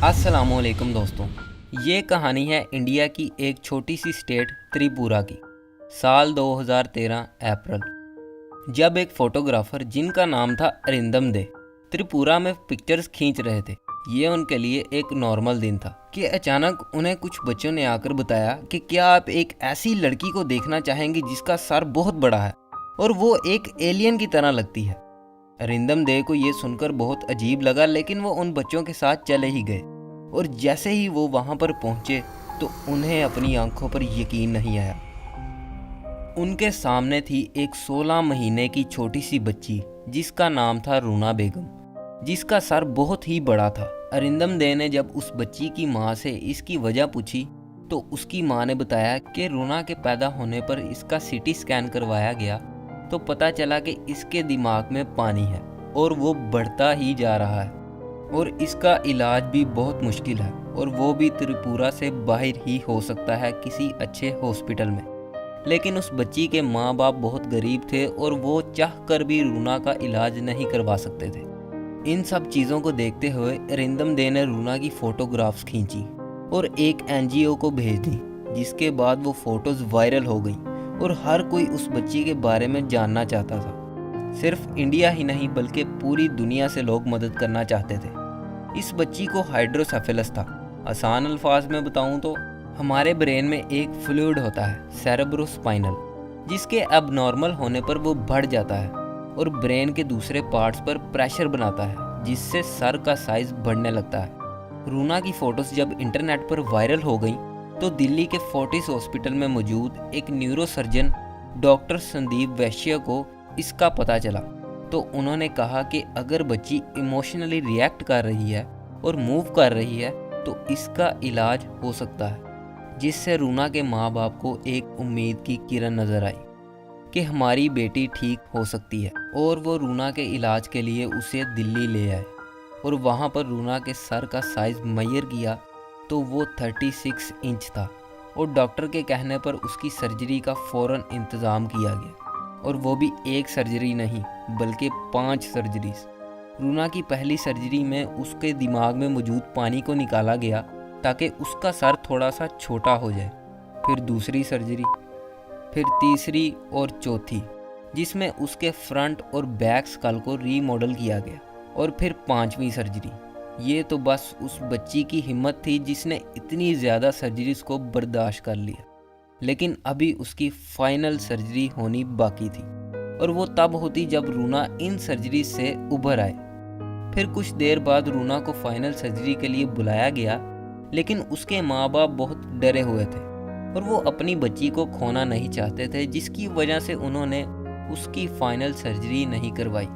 अस्सलामुअलैकुम दोस्तों, ये कहानी है इंडिया की एक छोटी सी स्टेट त्रिपुरा की। साल 2013 अप्रैल, जब एक फोटोग्राफर जिनका नाम था अरिंदम दे त्रिपुरा में पिक्चर्स खींच रहे थे। ये उनके लिए एक नॉर्मल दिन था कि अचानक उन्हें कुछ बच्चों ने आकर बताया कि क्या आप एक ऐसी लड़की को देखना चाहेंगे जिसका सर बहुत बड़ा है और वो एक एलियन की तरह लगती है। अरिंदम दे को ये सुनकर बहुत अजीब लगा, लेकिन वो उन बच्चों के साथ चले ही गए। और जैसे ही वो वहां पर पहुंचे तो उन्हें अपनी आंखों पर यकीन नहीं आया। उनके सामने थी एक 16 महीने की छोटी सी बच्ची जिसका नाम था रूना बेगम, जिसका सर बहुत ही बड़ा था। अरिंदम दे ने जब उस बच्ची की माँ से इसकी वजह पूछी तो उसकी माँ ने बताया कि रूना के पैदा होने पर इसका सीटी स्कैन करवाया गया तो पता चला कि इसके दिमाग में पानी है और वो बढ़ता ही जा रहा है और इसका इलाज भी बहुत मुश्किल है, और वो भी त्रिपुरा से बाहर ही हो सकता है किसी अच्छे हॉस्पिटल में। लेकिन उस बच्ची के माँ बाप बहुत गरीब थे और वो चाह कर भी रूना का इलाज नहीं करवा सकते थे। इन सब चीज़ों को देखते हुए अरिंदम दे ने रूना की फ़ोटोग्राफ्स खींची और एक एनजीओ को भेज दी, जिसके बाद वो फ़ोटोज़ वायरल हो गई और हर कोई उस बच्ची के बारे में जानना चाहता था। सिर्फ इंडिया ही नहीं बल्कि पूरी दुनिया से लोग मदद करना चाहते थे। इस बच्ची को हाइड्रोसेफेलस था। आसान अल्फाज में बताऊं तो हमारे ब्रेन में एक फ्लूइड होता है सेरेब्रोस्पाइनल, जिसके अब नॉर्मल होने पर वो बढ़ जाता है और ब्रेन के दूसरे पार्ट्स पर प्रेशर बनाता है, जिससे सर का साइज बढ़ने लगता है। रूना की फोटोज जब इंटरनेट पर वायरल हो गई तो दिल्ली के फोर्टिस हॉस्पिटल में मौजूद एक न्यूरोसर्जन डॉक्टर संदीप वैश्य को इसका पता चला। तो उन्होंने कहा कि अगर बच्ची इमोशनली रिएक्ट कर रही है और मूव कर रही है तो इसका इलाज हो सकता है, जिससे रूना के माँ बाप को एक उम्मीद की किरण नजर आई कि हमारी बेटी ठीक हो सकती है। और वो रूना के इलाज के लिए उसे दिल्ली ले आए और वहाँ पर रूना के सर का साइज मेजर किया तो वो 36 इंच था और डॉक्टर के कहने पर उसकी सर्जरी का फ़ौरन इंतज़ाम किया गया, और वो भी एक सर्जरी नहीं बल्कि 5 सर्जरीज। रूना की पहली सर्जरी में उसके दिमाग में मौजूद पानी को निकाला गया ताकि उसका सर थोड़ा सा छोटा हो जाए। फिर दूसरी सर्जरी, फिर तीसरी और चौथी, जिसमें उसके फ्रंट और बैक स्कल को रीमॉडल किया गया, और फिर 5वीं सर्जरी। ये तो बस उस बच्ची की हिम्मत थी जिसने इतनी ज़्यादा सर्जरीज को बर्दाश्त कर लिया। लेकिन अभी उसकी फाइनल सर्जरी होनी बाकी थी, और वो तब होती जब रूना इन सर्जरी से उभर आए। फिर कुछ देर बाद रूना को फाइनल सर्जरी के लिए बुलाया गया, लेकिन उसके माँ बाप बहुत डरे हुए थे और वो अपनी बच्ची को खोना नहीं चाहते थे, जिसकी वजह से उन्होंने उसकी फाइनल सर्जरी नहीं करवाई,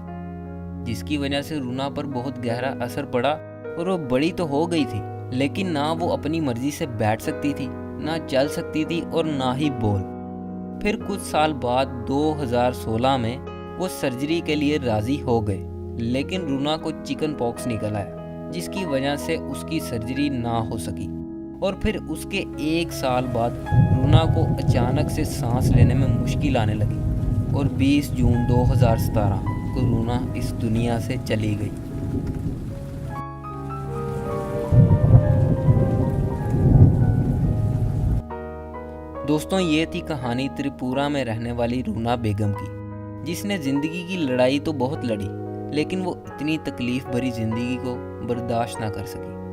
जिसकी वजह से रूना पर बहुत गहरा असर पड़ा। और वो बड़ी तो हो गई थी, लेकिन ना वो अपनी मर्जी से बैठ सकती थी, ना चल सकती थी और ना ही बोल। फिर कुछ साल बाद 2016 में वो सर्जरी के लिए राजी हो गए, लेकिन रूना को चिकन पॉक्स निकल आया, जिसकी वजह से उसकी सर्जरी ना हो सकी। और फिर उसके 1 साल बाद रूना को अचानक से सांस लेने में मुश्किल आने लगी और 20 जून 2017 को रूना इस दुनिया से चली गई। दोस्तों, ये थी कहानी त्रिपुरा में रहने वाली रूना बेगम की, जिसने ज़िंदगी की लड़ाई तो बहुत लड़ी, लेकिन वो इतनी तकलीफ़ भरी ज़िंदगी को बर्दाश्त ना कर सकी।